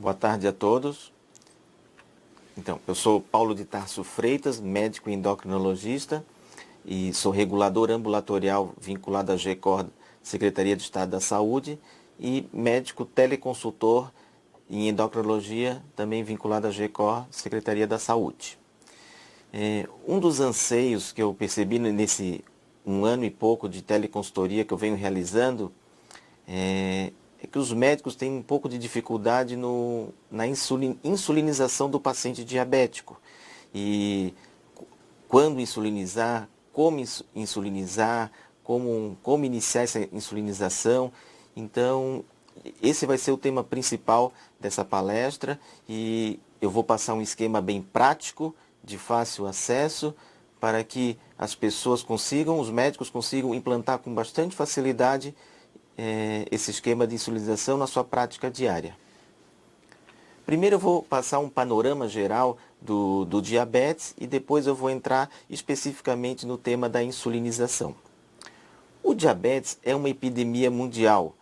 Boa tarde a todos. Então, eu sou Paulo de Tarso Freitas, médico endocrinologista e sou regulador ambulatorial vinculado à GECOR, Secretaria de Estado da Saúde, e médico teleconsultor em endocrinologia, também vinculado à GECOR, Secretaria da Saúde. Um dos anseios que eu percebi nesse 1 ano e pouco de teleconsultoria que eu venho realizando é que os médicos têm um pouco de dificuldade na insulinização do paciente diabético. E quando insulinizar, como insulinizar, como iniciar essa insulinização. Então, esse vai ser o tema principal dessa palestra e eu vou passar um esquema bem prático, de fácil acesso, para que as pessoas consigam, os médicos consigam implantar com bastante facilidade esse esquema de insulinização na sua prática diária. Primeiro eu vou passar um panorama geral do diabetes e depois eu vou entrar especificamente no tema da insulinização. O diabetes é uma epidemia mundial.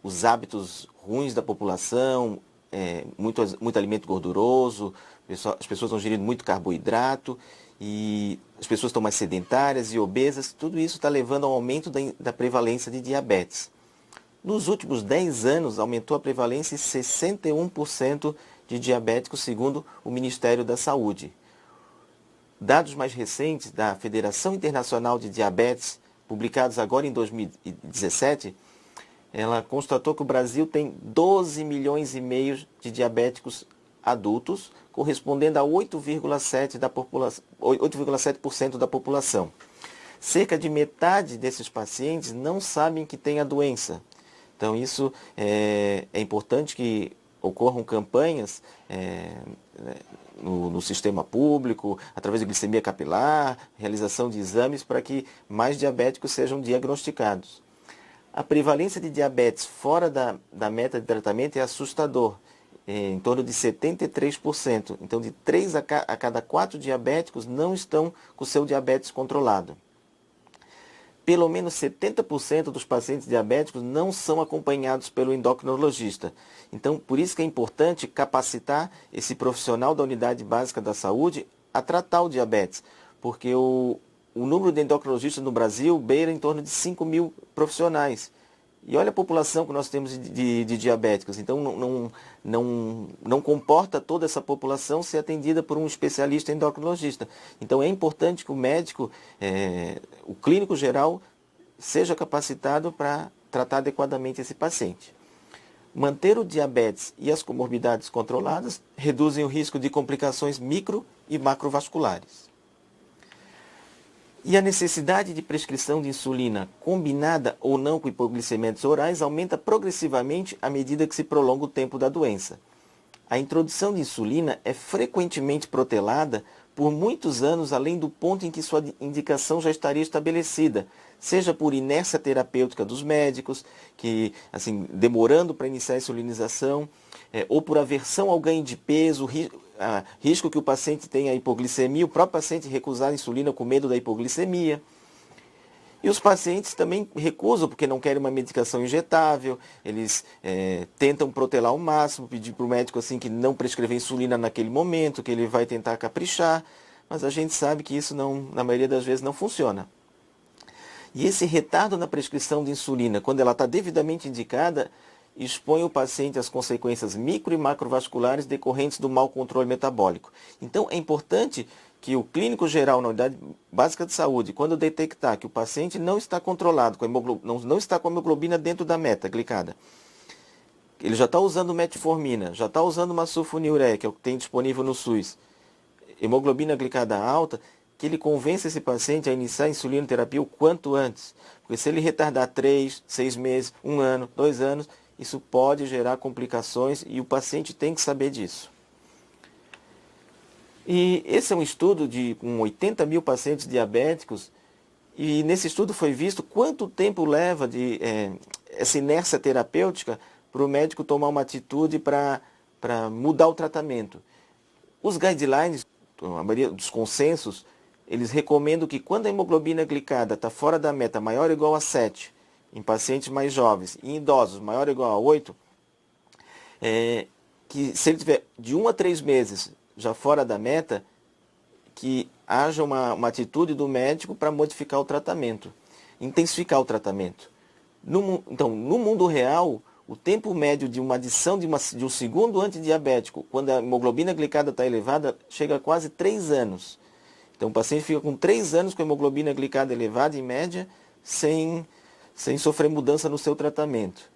Os hábitos ruins da população, muito alimento gorduroso, as pessoas estão ingerindo muito carboidrato e as pessoas estão mais sedentárias e obesas, tudo isso está levando ao aumento da prevalência de diabetes. Nos últimos 10 anos, aumentou a prevalência em 61% de diabéticos, segundo o Ministério da Saúde. Dados mais recentes da Federação Internacional de Diabetes, publicados agora em 2017, ela constatou que o Brasil tem 12 milhões e meio de diabéticos adultos, correspondendo a 8,7% da população. Cerca de metade desses pacientes não sabem que tem a doença. Então, isso é importante que ocorram campanhas no sistema público, através de glicemia capilar, realização de exames para que mais diabéticos sejam diagnosticados. A prevalência de diabetes fora da meta de tratamento é assustador, em torno de 73%. Então, de 3 a cada 4 diabéticos não estão com o seu diabetes controlado. Pelo menos 70% dos pacientes diabéticos não são acompanhados pelo endocrinologista. Então, por isso que é importante capacitar esse profissional da unidade básica da saúde a tratar o diabetes, porque o número de endocrinologistas no Brasil beira em torno de 5 mil profissionais. E olha a população que nós temos de diabéticos. Então, não comporta toda essa população ser atendida por um especialista endocrinologista. Então, é importante que o médico, o clínico geral, seja capacitado para tratar adequadamente esse paciente. Manter o diabetes e as comorbidades controladas reduzem o risco de complicações micro e macrovasculares. E a necessidade de prescrição de insulina, combinada ou não com hipoglicemiantes orais, aumenta progressivamente à medida que se prolonga o tempo da doença. A introdução de insulina é frequentemente protelada por muitos anos além do ponto em que sua indicação já estaria estabelecida, seja por inércia terapêutica dos médicos, que demorando para iniciar a insulinização, ou por aversão ao ganho de peso, risco que o paciente tenha hipoglicemia, o próprio paciente recusar a insulina com medo da hipoglicemia. E os pacientes também recusam porque não querem uma medicação injetável, eles tentam protelar ao máximo, pedir para o médico que não prescrever insulina naquele momento, que ele vai tentar caprichar, mas a gente sabe que isso na maioria das vezes não funciona. E esse retardo na prescrição de insulina, quando ela está devidamente indicada, expõe o paciente às consequências micro e macrovasculares decorrentes do mau controle metabólico. Então, é importante que o clínico geral na unidade básica de saúde, quando detectar que o paciente não está controlado, não está com a hemoglobina dentro da meta glicada, ele já está usando metformina, já está usando uma sulfonilureia, que é o que tem disponível no SUS, hemoglobina glicada alta, que ele convença esse paciente a iniciar a insulinoterapia o quanto antes. Porque se ele retardar 3, 6 meses, 1 ano, 2 anos, isso pode gerar complicações e o paciente tem que saber disso. E esse é um estudo com 80 mil pacientes diabéticos e nesse estudo foi visto quanto tempo leva essa inércia terapêutica para o médico tomar uma atitude para mudar o tratamento. Os guidelines, a maioria dos consensos, eles recomendam que quando a hemoglobina glicada está fora da meta, maior ou igual a 7, em pacientes mais jovens, e em idosos, maior ou igual a 8, que se ele tiver de 1 a 3 meses já fora da meta, que haja uma atitude do médico para modificar o tratamento, intensificar o tratamento. Então, no mundo real, o tempo médio de uma adição de um segundo antidiabético, quando a hemoglobina glicada está elevada, chega a quase 3 anos. Então, o paciente fica com 3 anos com a hemoglobina glicada elevada, em média, sem sofrer mudança no seu tratamento.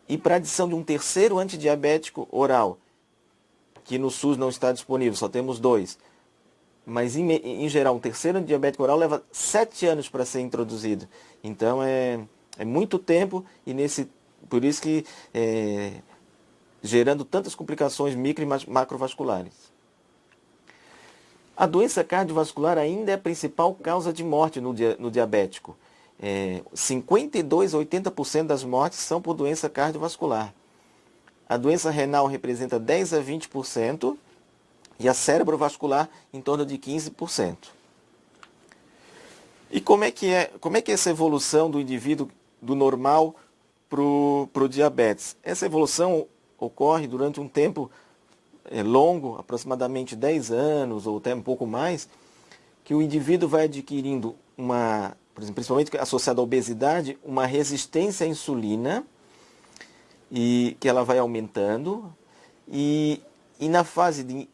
E para a adição de um terceiro antidiabético oral, que no SUS não está disponível, só temos 2, mas em geral um terceiro antidiabético oral leva 7 anos para ser introduzido. Então é muito tempo e por isso que gerando tantas complicações micro e macrovasculares. A doença cardiovascular ainda é a principal causa de morte no diabético. 52 a 80% das mortes são por doença cardiovascular. A doença renal representa 10 a 20% e a cerebrovascular em torno de 15%. E como é que é essa evolução do indivíduo do normal para o diabetes? Essa evolução ocorre durante um tempo longo, aproximadamente 10 anos ou até um pouco mais, que o indivíduo vai adquirindo por exemplo, principalmente associada à obesidade, uma resistência à insulina, e que ela vai aumentando, e na fase de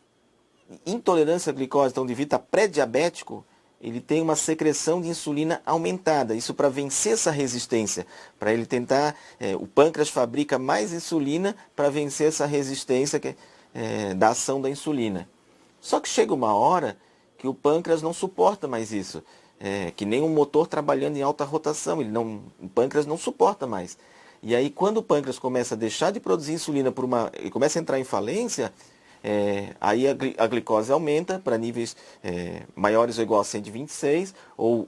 intolerância à glicose, então devido a pré-diabético, ele tem uma secreção de insulina aumentada. Isso para vencer essa resistência, para ele tentar, o pâncreas fabrica mais insulina para vencer essa resistência da ação da insulina. Só que chega uma hora que o pâncreas não suporta mais isso. Que nem um motor trabalhando em alta rotação, o pâncreas não suporta mais. E aí quando o pâncreas começa a deixar de produzir insulina e começa a entrar em falência, aí a glicose aumenta para níveis maiores ou igual a 126, ou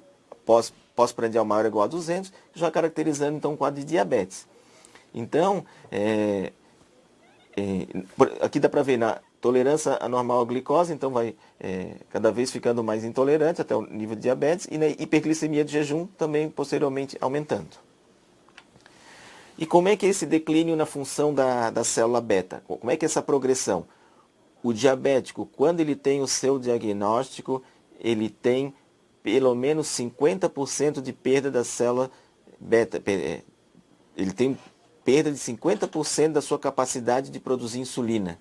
pós-prandial maior ou igual a 200, já caracterizando então um quadro de diabetes. Então, aqui dá para ver na tolerância anormal à glicose, então vai cada vez ficando mais intolerante até o nível de diabetes, e na hiperglicemia de jejum também posteriormente aumentando. E como é que é esse declínio na função da célula beta? Como é que é essa progressão? O diabético, quando ele tem o seu diagnóstico, ele tem pelo menos 50% de perda da célula beta. Ele tem perda de 50% da sua capacidade de produzir insulina.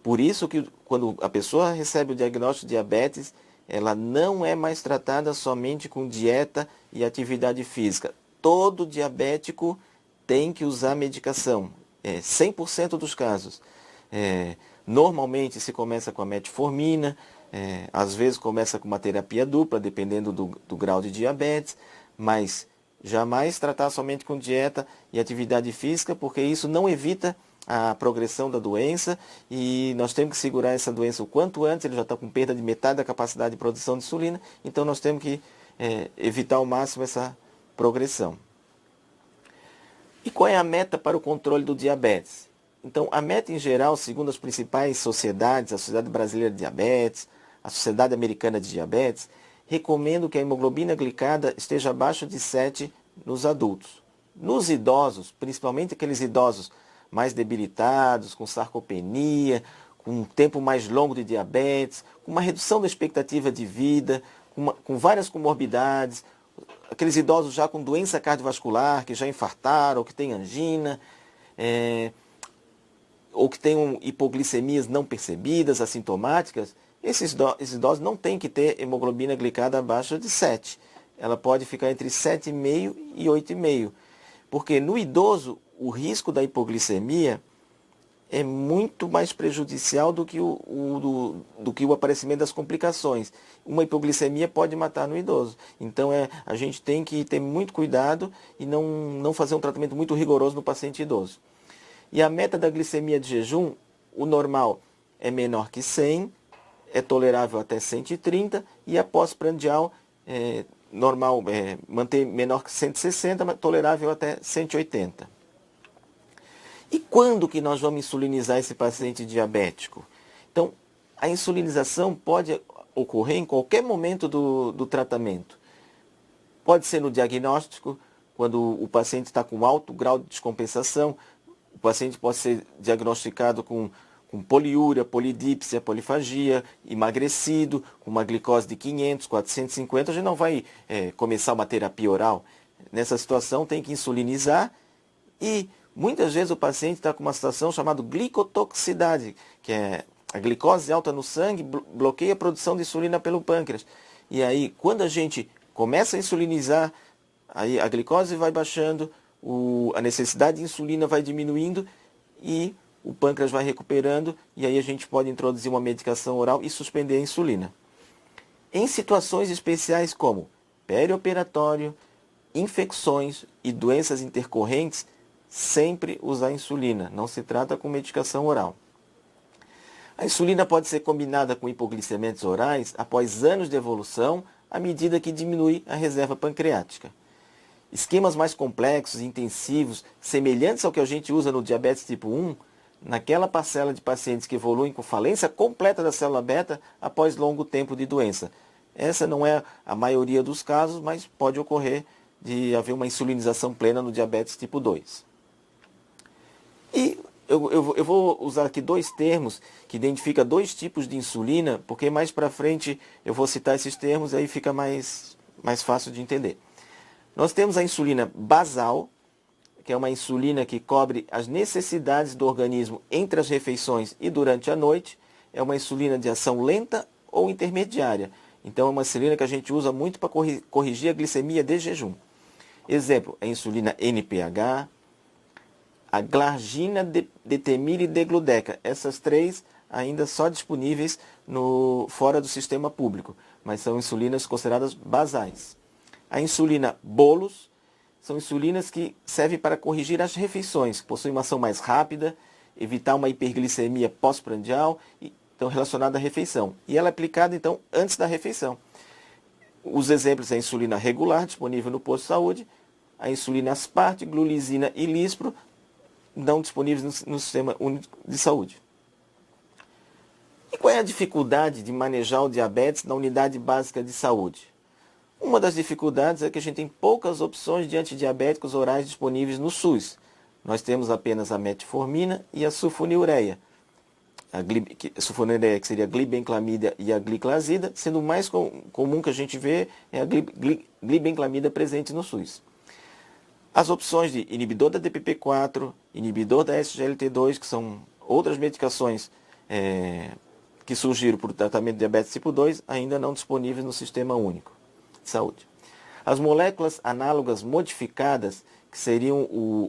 Por isso que quando a pessoa recebe o diagnóstico de diabetes, ela não é mais tratada somente com dieta e atividade física. Todo diabético tem que usar medicação, 100% dos casos. Normalmente se começa com a metformina, às vezes começa com uma terapia dupla, dependendo do grau de diabetes, mas jamais tratar somente com dieta e atividade física, porque isso não evita a progressão da doença, e nós temos que segurar essa doença o quanto antes. Ele já está com perda de metade da capacidade de produção de insulina, então nós temos que evitar ao máximo essa progressão. E qual é a meta para o controle do diabetes? Então, a meta em geral, segundo as principais sociedades, a Sociedade Brasileira de Diabetes, a Sociedade Americana de Diabetes, recomendo que a hemoglobina glicada esteja abaixo de 7 nos adultos. Nos idosos, principalmente aqueles idosos mais debilitados, com sarcopenia, com um tempo mais longo de diabetes, com uma redução da expectativa de vida, com várias comorbidades, aqueles idosos já com doença cardiovascular, que já infartaram, ou que têm angina, ou que tenham hipoglicemias não percebidas, assintomáticas, esses idosos não têm que ter hemoglobina glicada abaixo de 7. Ela pode ficar entre 7,5 e 8,5. Porque no idoso, o risco da hipoglicemia é muito mais prejudicial do que o aparecimento das complicações. Uma hipoglicemia pode matar no idoso. Então a gente tem que ter muito cuidado e não fazer um tratamento muito rigoroso no paciente idoso. E a meta da glicemia de jejum, o normal é menor que 100, é tolerável até 130, e a pós-prandial normal manter menor que 160, mas tolerável até 180. E quando que nós vamos insulinizar esse paciente diabético? Então, a insulinização pode ocorrer em qualquer momento do tratamento. Pode ser no diagnóstico, quando o paciente está com alto grau de descompensação, o paciente pode ser diagnosticado com poliúria, polidípsia, polifagia, emagrecido, com uma glicose de 500, 450, a gente não vai começar uma terapia oral. Nessa situação tem que insulinizar e muitas vezes o paciente está com uma situação chamada glicotoxicidade, que é a glicose alta no sangue bloqueia a produção de insulina pelo pâncreas. E aí, quando a gente começa a insulinizar, aí a glicose vai baixando, a necessidade de insulina vai diminuindo e o pâncreas vai recuperando, e aí a gente pode introduzir uma medicação oral e suspender a insulina. Em situações especiais como perioperatório, infecções e doenças intercorrentes, sempre usar insulina, não se trata com medicação oral. A insulina pode ser combinada com hipoglicemiantes orais após anos de evolução, à medida que diminui a reserva pancreática. Esquemas mais complexos e intensivos, semelhantes ao que a gente usa no diabetes tipo 1, naquela parcela de pacientes que evoluem com falência completa da célula beta após longo tempo de doença. Essa não é a maioria dos casos, mas pode ocorrer de haver uma insulinização plena no diabetes tipo 2. E eu vou usar aqui dois termos que identificam dois tipos de insulina, porque mais para frente eu vou citar esses termos e aí fica mais fácil de entender. Nós temos a insulina basal, que é uma insulina que cobre as necessidades do organismo entre as refeições e durante a noite. É uma insulina de ação lenta ou intermediária. Então é uma insulina que a gente usa muito para corrigir a glicemia de jejum. Exemplo, a insulina NPH, a glargina, detemira e degludeca. Essas três ainda só disponíveis fora do sistema público, mas são insulinas consideradas basais. A insulina bolos são insulinas que servem para corrigir as refeições, possuem uma ação mais rápida, evitar uma hiperglicemia pós-prandial, então relacionada à refeição. E ela é aplicada então antes da refeição. Os exemplos são a insulina regular, disponível no posto de saúde, a insulina asparte, glulisina e lispro, não disponíveis no Sistema Único de Saúde. E qual é a dificuldade de manejar o diabetes na unidade básica de saúde? Uma das dificuldades é que a gente tem poucas opções de antidiabéticos orais disponíveis no SUS. Nós temos apenas a metformina e a sulfonilureia. A sulfonilureia, que seria a glibenclamida e a gliclazida, sendo o mais comum que a gente vê é a glibenclamida presente no SUS. As opções de inibidor da DPP-4, inibidor da SGLT2, que são outras medicações que surgiram para o tratamento de diabetes tipo 2, ainda não disponíveis no Sistema Único de Saúde. As moléculas análogas modificadas, que seriam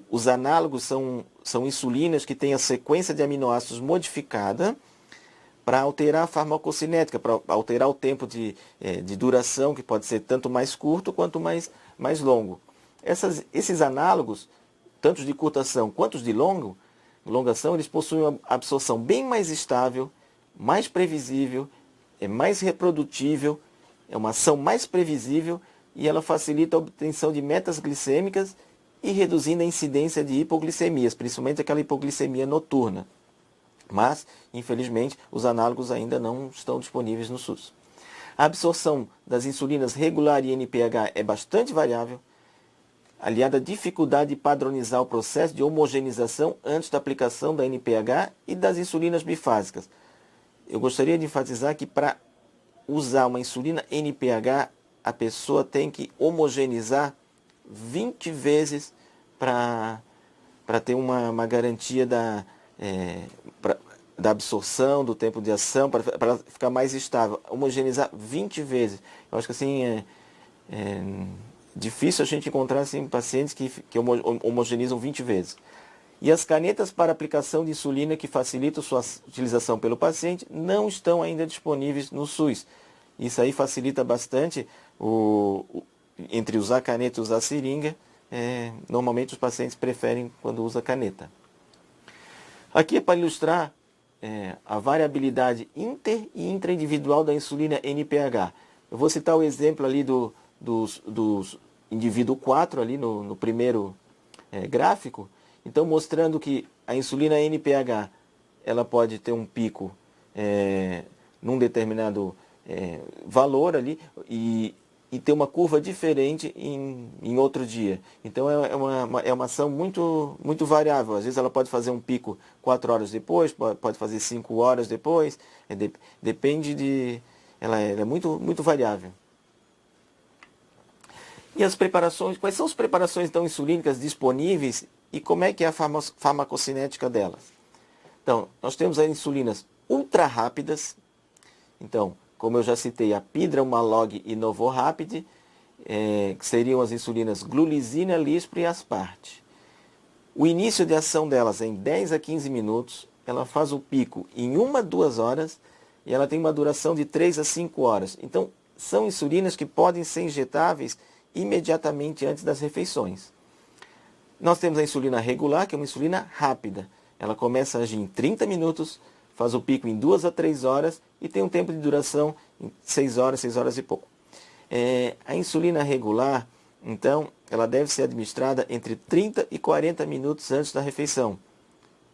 os análogos, são insulinas que têm a sequência de aminoácidos modificada para alterar a farmacocinética, para alterar o tempo de duração, que pode ser tanto mais curto quanto mais longo. Esses análogos, tanto de curta ação quanto de longa ação, eles possuem uma absorção bem mais estável, mais previsível, é mais reprodutível, é uma ação mais previsível e ela facilita a obtenção de metas glicêmicas e reduzindo a incidência de hipoglicemias, principalmente aquela hipoglicemia noturna. Mas, infelizmente, os análogos ainda não estão disponíveis no SUS. A absorção das insulinas regular e NPH é bastante variável, aliada à dificuldade de padronizar o processo de homogeneização antes da aplicação da NPH e das insulinas bifásicas. Eu gostaria de enfatizar que para usar uma insulina NPH, a pessoa tem que homogeneizar 20 vezes para ter uma garantia da absorção, do tempo de ação, para ficar mais estável. Homogeneizar 20 vezes. Eu acho que assim é difícil a gente encontrar assim, pacientes que homogeneizam 20 vezes. E as canetas para aplicação de insulina que facilitam sua utilização pelo paciente não estão ainda disponíveis no SUS. Isso aí facilita bastante entre usar a caneta e usar a seringa. Normalmente os pacientes preferem quando usa a caneta. Aqui é para ilustrar a variabilidade inter e intraindividual da insulina NPH. Eu vou citar o exemplo ali dos indivíduo 4 ali no primeiro gráfico. Então, mostrando que a insulina NPH ela pode ter um pico num determinado valor ali e e ter uma curva diferente em outro dia. Então é uma ação muito variável. Às vezes ela pode fazer um pico 4 horas depois, pode fazer 5 horas depois. Depende de... Ela é muito variável. E as preparações, quais são as preparações então insulínicas disponíveis e como é que é a farmacocinética delas? Então, nós temos as insulinas ultra rápidas. Então, como eu já citei, a Pidral-Malog e Novorapid, que seriam as insulinas Glulisina, Lispro e Asparte. O início de ação delas é em 10 a 15 minutos, ela faz o pico em 1 a 2 horas e ela tem uma duração de 3 a 5 horas. Então, são insulinas que podem ser injetáveis imediatamente antes das refeições. Nós temos a insulina regular, que é uma insulina rápida. Ela começa a agir em 30 minutos, faz o pico em 2 a 3 horas e tem um tempo de duração em 6 horas e pouco. A insulina regular, então, ela deve ser administrada entre 30 e 40 minutos antes da refeição.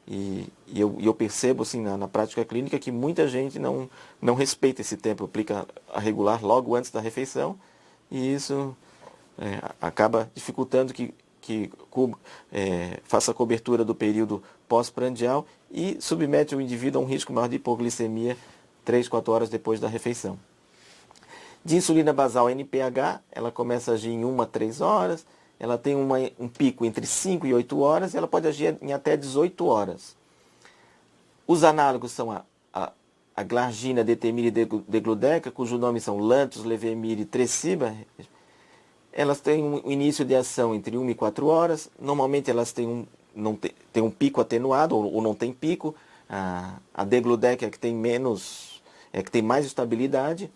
E eu percebo assim, na prática clínica que muita gente não respeita esse tempo, aplica a regular logo antes da refeição e isso acaba dificultando que faça a cobertura do período pós-prandial e submete o indivíduo a um risco maior de hipoglicemia 3, 4 horas depois da refeição. De insulina basal NPH, ela começa a agir em 1 a 3 horas, ela tem um pico entre 5 e 8 horas e ela pode agir em até 18 horas. Os análogos são a glargina, detemir e degludeca, cujo nome são Lantus, Levemir e Tresiba. Elas têm um início de ação entre 1 e 4 horas. Normalmente elas têm um pico atenuado ou não tem pico. A degludeca é que tem que tem mais estabilidade.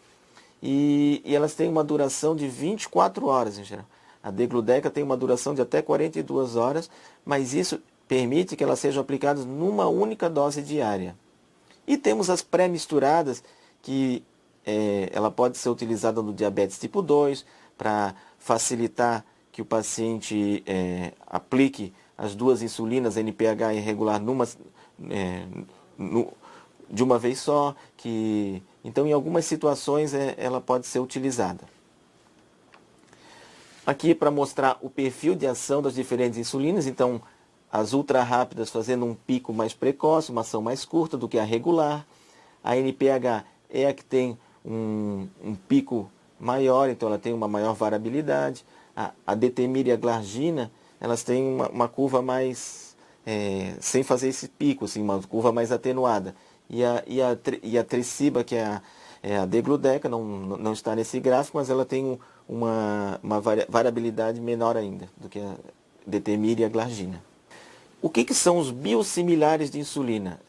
E elas têm uma duração de 24 horas em geral. A degludeca tem uma duração de até 42 horas, mas isso permite que elas sejam aplicadas numa única dose diária. E temos as pré-misturadas, que ela pode ser utilizada no diabetes tipo 2, para facilitar que o paciente aplique as duas insulinas, NPH e regular, de uma vez só. Então, em algumas situações, ela pode ser utilizada. Aqui para mostrar o perfil de ação das diferentes insulinas. Então, as ultra rápidas fazendo um pico mais precoce, uma ação mais curta do que a regular. A NPH é a que tem um pico maior, então ela tem uma maior variabilidade. A detemir e a glargina, elas têm uma curva mais, sem fazer esse pico, assim, uma curva mais atenuada. E a Tresiba, que é a degludeca, não está nesse gráfico, mas ela tem uma variabilidade menor ainda do que a detemir e a glargina. O que são os biosimilares de insulina?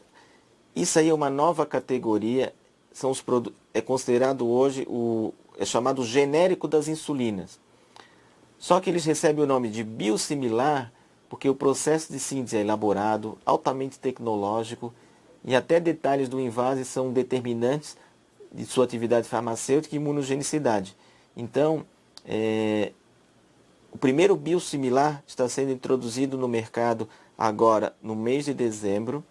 Isso aí é uma nova categoria, é considerado hoje é chamado genérico das insulinas. Só que eles recebem o nome de biosimilar porque o processo de síntese é elaborado, altamente tecnológico e até detalhes do invase são determinantes de sua atividade farmacêutica e imunogenicidade. Então, o primeiro biosimilar está sendo introduzido no mercado agora no mês de dezembro.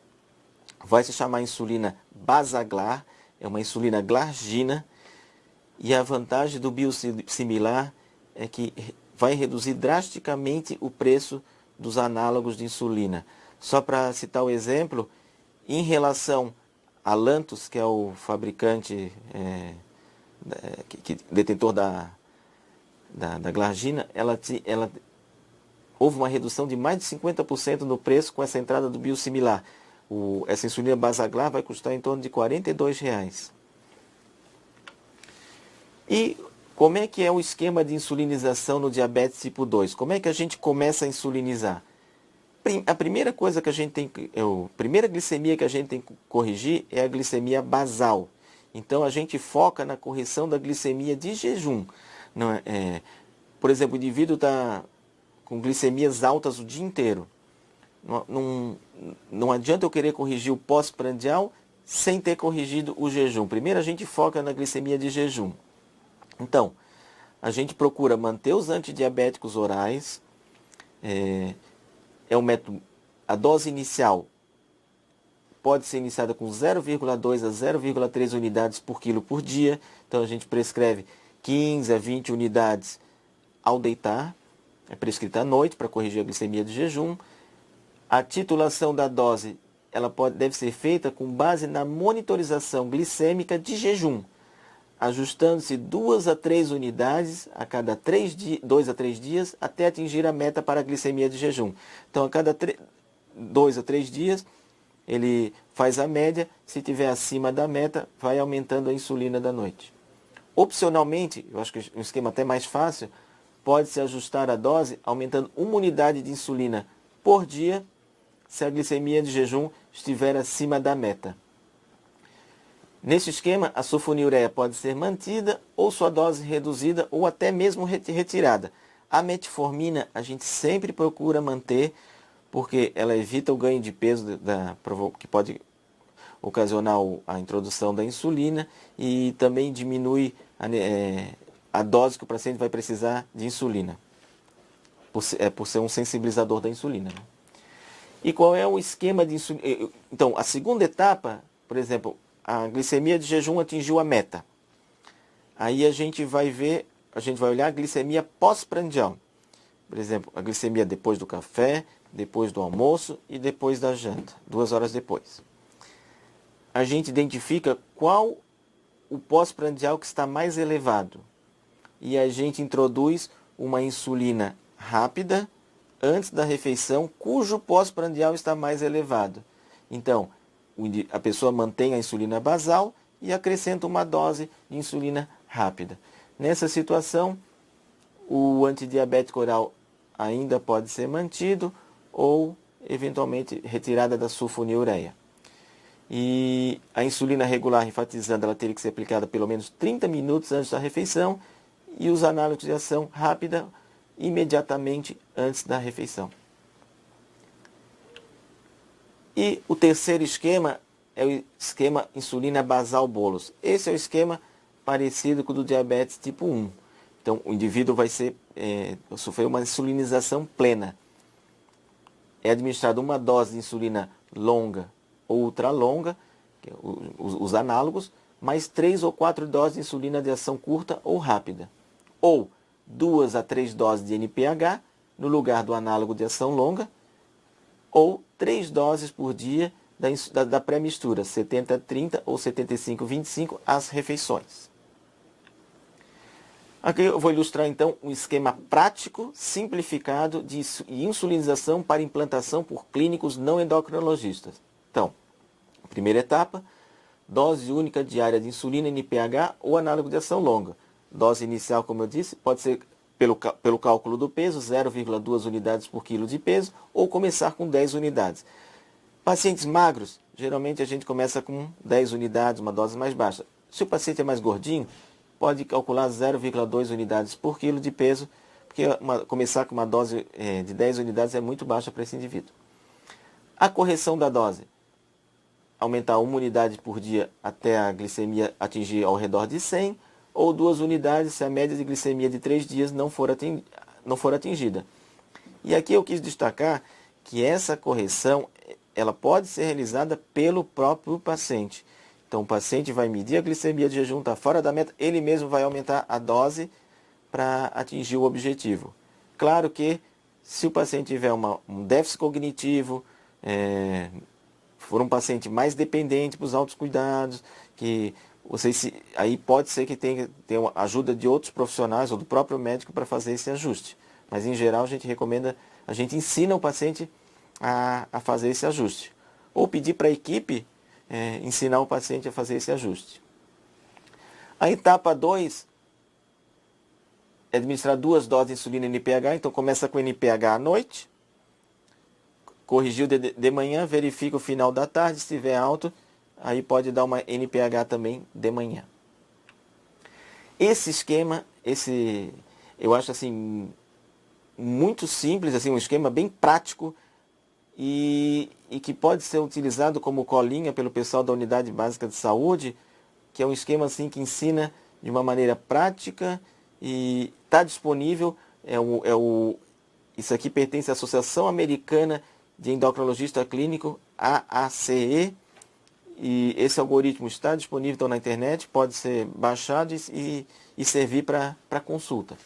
Vai se chamar insulina Basaglar, é uma insulina glargina. E a vantagem do biosimilar é que vai reduzir drasticamente o preço dos análogos de insulina. Só para citar o exemplo, em relação a Lantus, que é o fabricante detentor da glargina, houve uma redução de mais de 50% no preço com essa entrada do biosimilar. Essa insulina Basaglar vai custar em torno de R$ 42. E como é que é o esquema de insulinização no diabetes tipo 2? Como é que a gente começa a insulinizar? A primeira coisa que a primeira glicemia que a gente tem que corrigir é a glicemia basal. Então a gente foca na correção da glicemia de jejum. Por exemplo, o indivíduo está com glicemias altas o dia inteiro. Não adianta eu querer corrigir o pós-prandial sem ter corrigido o jejum. Primeiro a gente foca na glicemia de jejum. Então, a gente procura manter os antidiabéticos orais. É um método, a dose inicial pode ser iniciada com 0,2 a 0,3 unidades por quilo por dia. Então a gente prescreve 15 a 20 unidades ao deitar, é prescrita à noite para corrigir a glicemia de jejum. A titulação da dose deve ser feita com base na monitorização glicêmica de jejum, ajustando-se 2 a 3 unidades a cada 2 a 3 dias até atingir a meta para a glicemia de jejum. Então, a cada 2 a 3 dias, ele faz a média. Se estiver acima da meta, vai aumentando a insulina da noite. Opcionalmente, eu acho que um esquema até mais fácil, pode-se ajustar a dose aumentando 1 unidade de insulina por dia, se a glicemia de jejum estiver acima da meta. Nesse esquema, a sulfonilureia pode ser mantida ou sua dose reduzida ou até mesmo retirada. A metformina a gente sempre procura manter, porque ela evita o ganho de peso que pode ocasionar a introdução da insulina, e também diminui a dose que o paciente vai precisar de insulina, por ser um sensibilizador da insulina, né? E qual é o esquema de insulina? Então, a segunda etapa, por exemplo, a glicemia de jejum atingiu a meta. Aí a gente vai olhar a glicemia pós-prandial. Por exemplo, a glicemia depois do café, depois do almoço e depois da janta, 2 horas depois. A gente identifica qual o pós-prandial que está mais elevado. E a gente introduz uma insulina rápida antes da refeição, cujo pós-prandial está mais elevado. Então, a pessoa mantém a insulina basal e acrescenta uma dose de insulina rápida. Nessa situação, o antidiabético oral ainda pode ser mantido ou, eventualmente, retirada da sulfonilureia. E a insulina regular enfatizando, ela teria que ser aplicada pelo menos 30 minutos antes da refeição, e os análogos de ação rápida imediatamente antes da refeição. E o terceiro esquema é o esquema insulina basal bolus. Esse é o esquema parecido com o do diabetes tipo 1. Então, o indivíduo vai sofrer uma insulinização plena. É administrada uma dose de insulina longa ou ultralonga, os análogos, mais 3 ou 4 doses de insulina de ação curta ou rápida. Ou 2 a 3 doses de NPH, no lugar do análogo de ação longa, ou 3 doses por dia da pré-mistura, 70-30 ou 75-25, às refeições. Aqui eu vou ilustrar então um esquema prático, simplificado de insulinização para implantação por clínicos não endocrinologistas. Então, primeira etapa, dose única diária de insulina NPH ou análogo de ação longa. Dose inicial, como eu disse, pode ser pelo cálculo do peso, 0,2 unidades por quilo de peso, ou começar com 10 unidades. Pacientes magros, geralmente a gente começa com 10 unidades, uma dose mais baixa. Se o paciente é mais gordinho, pode calcular 0,2 unidades por quilo de peso, porque começar com uma dose de 10 unidades é muito baixa para esse indivíduo. A correção da dose, aumentar 1 unidade por dia até a glicemia atingir ao redor de 100, ou 2 unidades se a média de glicemia de 3 dias não for atingida. E aqui eu quis destacar que essa correção ela pode ser realizada pelo próprio paciente. Então o paciente vai medir a glicemia de jejum, está fora da meta, ele mesmo vai aumentar a dose para atingir o objetivo. Claro que se o paciente tiver um déficit cognitivo, for um paciente mais dependente para os autocuidados, aí pode ser que tenha a ajuda de outros profissionais ou do próprio médico para fazer esse ajuste. Mas em geral a gente ensina o paciente a fazer esse ajuste. Ou pedir para a equipe ensinar o paciente a fazer esse ajuste. A etapa 2 é administrar 2 doses de insulina NPH, então começa com NPH à noite, corrigiu de manhã, verifica o final da tarde, se estiver alto, aí pode dar uma NPH também de manhã. Esse esquema, eu acho assim, muito simples, assim, um esquema bem prático e que pode ser utilizado como colinha pelo pessoal da Unidade Básica de Saúde, que é um esquema assim, que ensina de uma maneira prática e está disponível. Isso aqui pertence à Associação Americana de Endocrinologista Clínico, AACE, E esse algoritmo está disponível então, na internet, pode ser baixado e servir para consulta.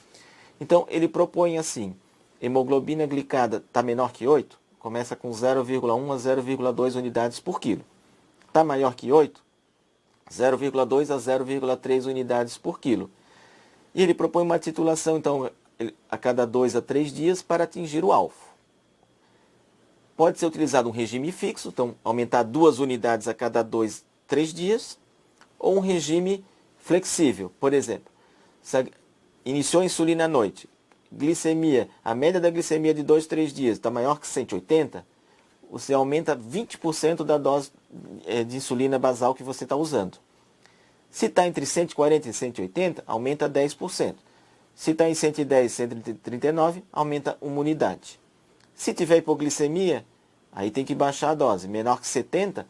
Então, ele propõe assim, hemoglobina glicada está menor que 8, começa com 0,1 a 0,2 unidades por quilo. Está maior que 8, 0,2 a 0,3 unidades por quilo. E ele propõe uma titulação, então, a cada 2 a 3 dias para atingir o alvo. Pode ser utilizado um regime fixo, então aumentar 2 unidades a cada 2, 3 dias, ou um regime flexível. Por exemplo, iniciou a insulina à noite, glicemia, a média da glicemia de 2, 3 dias está maior que 180, você aumenta 20% da dose de insulina basal que você está usando. Se está entre 140 e 180, aumenta 10%. Se está em 110 e 139, aumenta 1 unidade. Se tiver hipoglicemia, aí tem que baixar a dose. Menor que 70,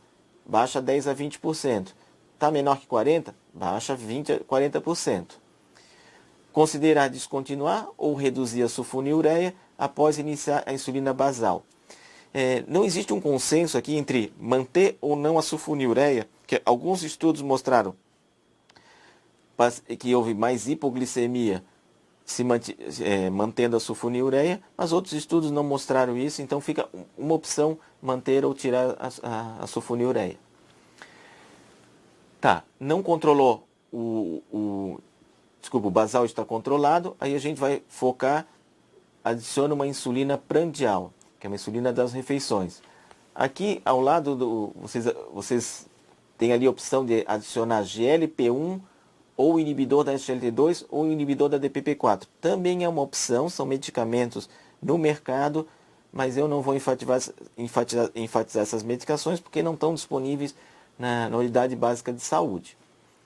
baixa 10 a 20%. Está menor que 40, baixa 20 a 40%. Considerar descontinuar ou reduzir a sulfonilureia após iniciar a insulina basal. Não existe um consenso aqui entre manter ou não a sulfonilureia, que alguns estudos mostraram que houve mais hipoglicemia mantendo a sulfonilureia, mas outros estudos não mostraram isso, então fica uma opção manter ou tirar a sulfonilureia. Tá, não controlou o basal está controlado, aí a gente vai focar, adiciona uma insulina prandial, que é uma insulina das refeições. Aqui ao lado, vocês têm ali a opção de adicionar GLP-1, ou inibidor da SGLT2 ou inibidor da DPP-4. Também é uma opção, são medicamentos no mercado, mas eu não vou enfatizar essas medicações porque não estão disponíveis na unidade básica de saúde.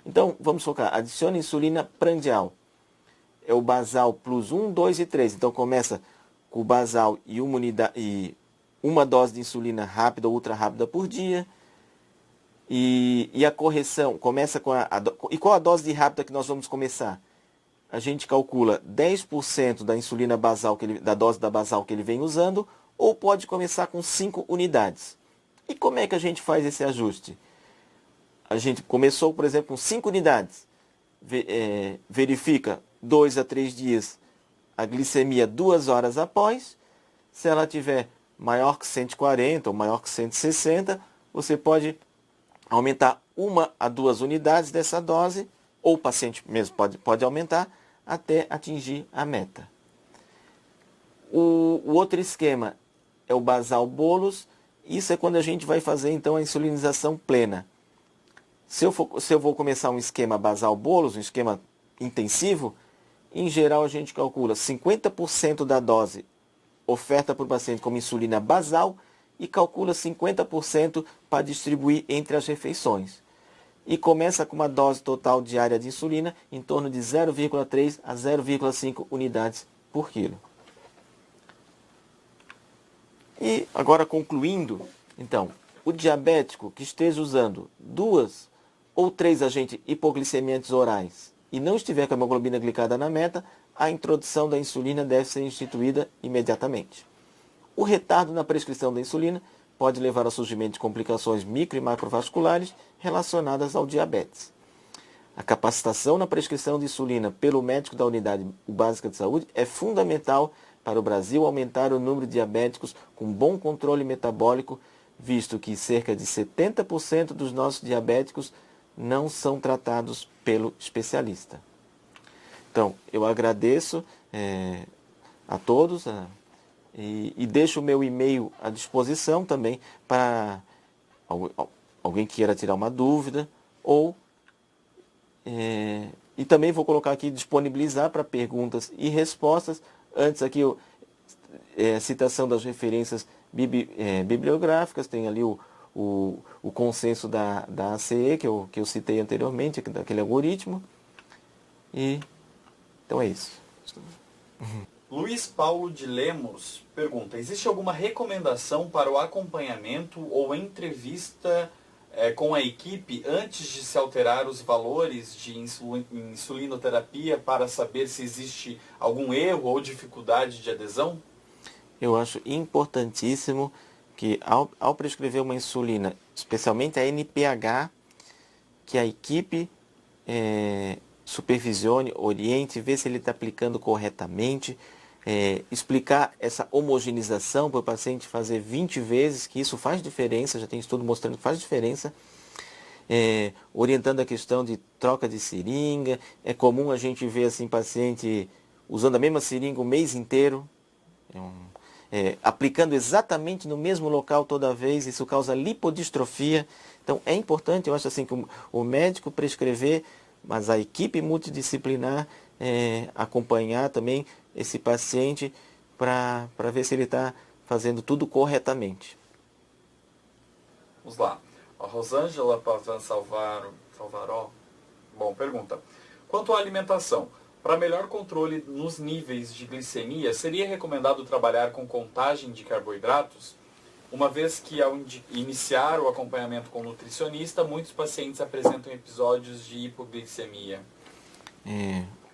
Então, vamos focar. Adicione insulina prandial. É o basal plus 1, 2 e 3. Então, começa com o basal e uma dose de insulina rápida ou ultra rápida por dia. E a correção começa com e qual a dose de rápida que nós vamos começar? A gente calcula 10% da insulina basal, da dose da basal que ele vem usando, ou pode começar com 5 unidades. E como é que a gente faz esse ajuste? A gente começou, por exemplo, com 5 unidades. Verifica 2 a 3 dias a glicemia 2 horas após. Se ela tiver maior que 140 ou maior que 160, você pode aumentar 1 a 2 unidades dessa dose, ou o paciente mesmo pode aumentar, até atingir a meta. O outro esquema é o basal bolus. Isso é quando a gente vai fazer então a insulinização plena. Se eu vou começar um esquema basal bolus, um esquema intensivo, em geral a gente calcula 50% da dose oferta para o paciente como insulina basal e calcula 50% para distribuir entre as refeições. E começa com uma dose total diária de insulina em torno de 0,3 a 0,5 unidades por quilo. E agora concluindo, então, o diabético que esteja usando 2 ou 3 agentes hipoglicemiantes orais e não estiver com a hemoglobina glicada na meta, a introdução da insulina deve ser instituída imediatamente. O retardo na prescrição da insulina pode levar ao surgimento de complicações micro e macrovasculares relacionadas ao diabetes. A capacitação na prescrição de insulina pelo médico da unidade básica de saúde é fundamental para o Brasil aumentar o número de diabéticos com bom controle metabólico, visto que cerca de 70% dos nossos diabéticos não são tratados pelo especialista. Então, eu agradeço a todos e deixo o meu e-mail à disposição também para alguém que queira tirar uma dúvida e também vou colocar aqui, disponibilizar para perguntas e respostas. Antes aqui, citação das referências bibliográficas, tem ali o consenso da ACE, que eu citei anteriormente, daquele algoritmo. E então é isso. Luiz Paulo de Lemos pergunta: existe alguma recomendação para o acompanhamento ou entrevista com a equipe antes de se alterar os valores de insulinoterapia para saber se existe algum erro ou dificuldade de adesão? Eu acho importantíssimo porque ao prescrever uma insulina, especialmente a NPH, que a equipe supervisione, oriente, vê se ele está aplicando corretamente, explicar essa homogeneização para o paciente fazer 20 vezes, que isso faz diferença, já tem estudo mostrando que faz diferença, orientando a questão de troca de seringa. É comum a gente ver assim, paciente usando a mesma seringa o mês inteiro, aplicando exatamente no mesmo local toda vez, isso causa lipodistrofia. Então é importante, eu acho assim, que o médico prescrever, mas a equipe multidisciplinar acompanhar também esse paciente para ver se ele está fazendo tudo corretamente. Vamos lá. A Rosângela Pavan Salvaró, pergunta. Quanto à alimentação, para melhor controle nos níveis de glicemia, seria recomendado trabalhar com contagem de carboidratos? Uma vez que ao iniciar o acompanhamento com o nutricionista, muitos pacientes apresentam episódios de hipoglicemia.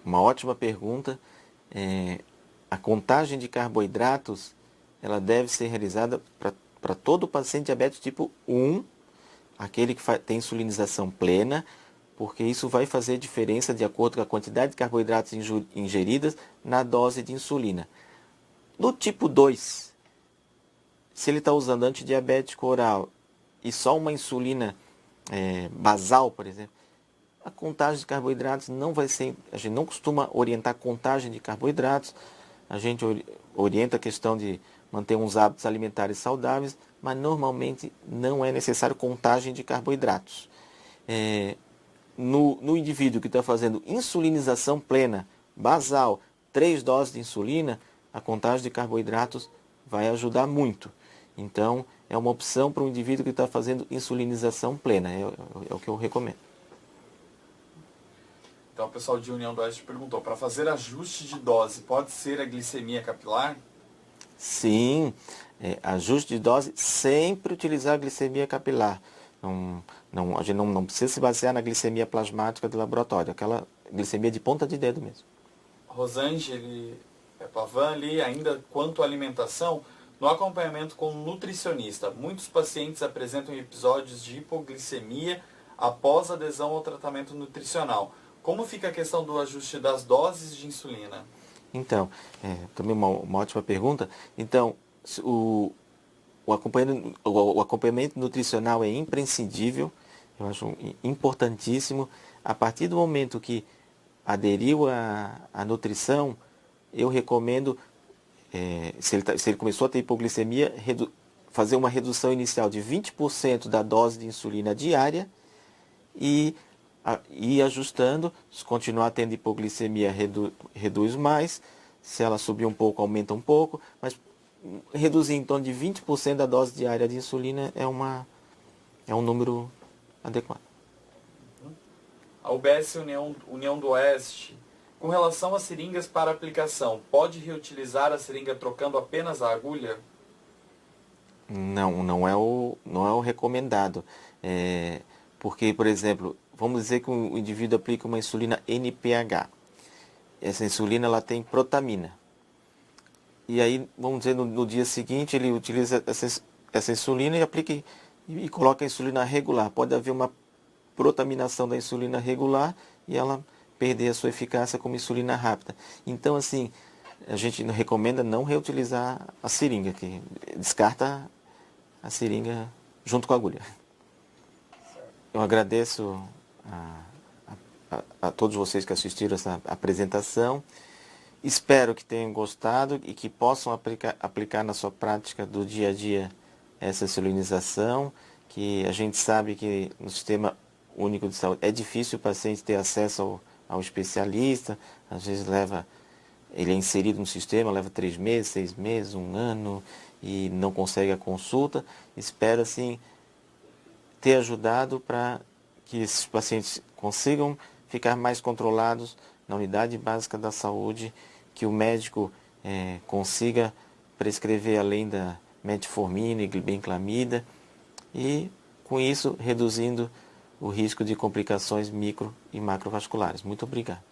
Uma ótima pergunta. A contagem de carboidratos, ela deve ser realizada para todo paciente diabético tipo 1, aquele que tem insulinização plena, porque isso vai fazer diferença de acordo com a quantidade de carboidratos ingeridas na dose de insulina. No tipo 2, se ele está usando antidiabético oral e só uma insulina basal, por exemplo, a contagem de carboidratos não vai ser... A gente não costuma orientar a contagem de carboidratos, a gente orienta a questão de manter uns hábitos alimentares saudáveis, mas normalmente não é necessário contagem de carboidratos. No indivíduo que está fazendo insulinização plena, basal, 3 doses de insulina, a contagem de carboidratos vai ajudar muito. Então, é uma opção para um indivíduo que está fazendo insulinização plena, é o que eu recomendo. Então, o pessoal de União do Oeste perguntou, para fazer ajuste de dose, pode ser a glicemia capilar? Sim, ajuste de dose, sempre utilizar a glicemia capilar. A gente não precisa se basear na glicemia plasmática do laboratório, aquela glicemia de ponta de dedo mesmo. Rosângela Pavan ali, ainda quanto à alimentação, no acompanhamento com um nutricionista, muitos pacientes apresentam episódios de hipoglicemia após adesão ao tratamento nutricional. Como fica a questão do ajuste das doses de insulina? Então, também uma ótima pergunta. Então, o acompanhamento nutricional é imprescindível, eu acho importantíssimo. A partir do momento que aderiu à nutrição, eu recomendo, se ele começou a ter hipoglicemia, fazer uma redução inicial de 20% da dose de insulina diária e ir ajustando. Se continuar tendo hipoglicemia, reduz mais. Se ela subir um pouco, aumenta um pouco. Mas reduzir em torno de 20% da dose diária de insulina é um número adequado. A UBS União do Oeste, com relação a seringas para aplicação, pode reutilizar a seringa trocando apenas a agulha? Não é o recomendado. Porque, por exemplo, vamos dizer que o indivíduo aplica uma insulina NPH. Essa insulina ela tem protamina. E aí, vamos dizer, no dia seguinte, ele utiliza essa insulina e aplica e coloca a insulina regular. Pode haver uma protaminação da insulina regular e ela perder a sua eficácia como insulina rápida. Então, assim, a gente recomenda não reutilizar a seringa, que descarta a seringa junto com a agulha. Eu agradeço a todos vocês que assistiram essa apresentação. Espero que tenham gostado e que possam aplicar na sua prática do dia a dia essa insulinização, que a gente sabe que no Sistema Único de Saúde é difícil o paciente ter acesso ao especialista, às vezes ele é inserido no sistema, leva 3 meses, 6 meses, 1 ano e não consegue a consulta. Espero, assim, ter ajudado para que esses pacientes consigam ficar mais controlados na unidade básica da saúde, que o médico consiga prescrever além da metformina e glibenclamida e, com isso, reduzindo o risco de complicações micro e macrovasculares. Muito obrigado.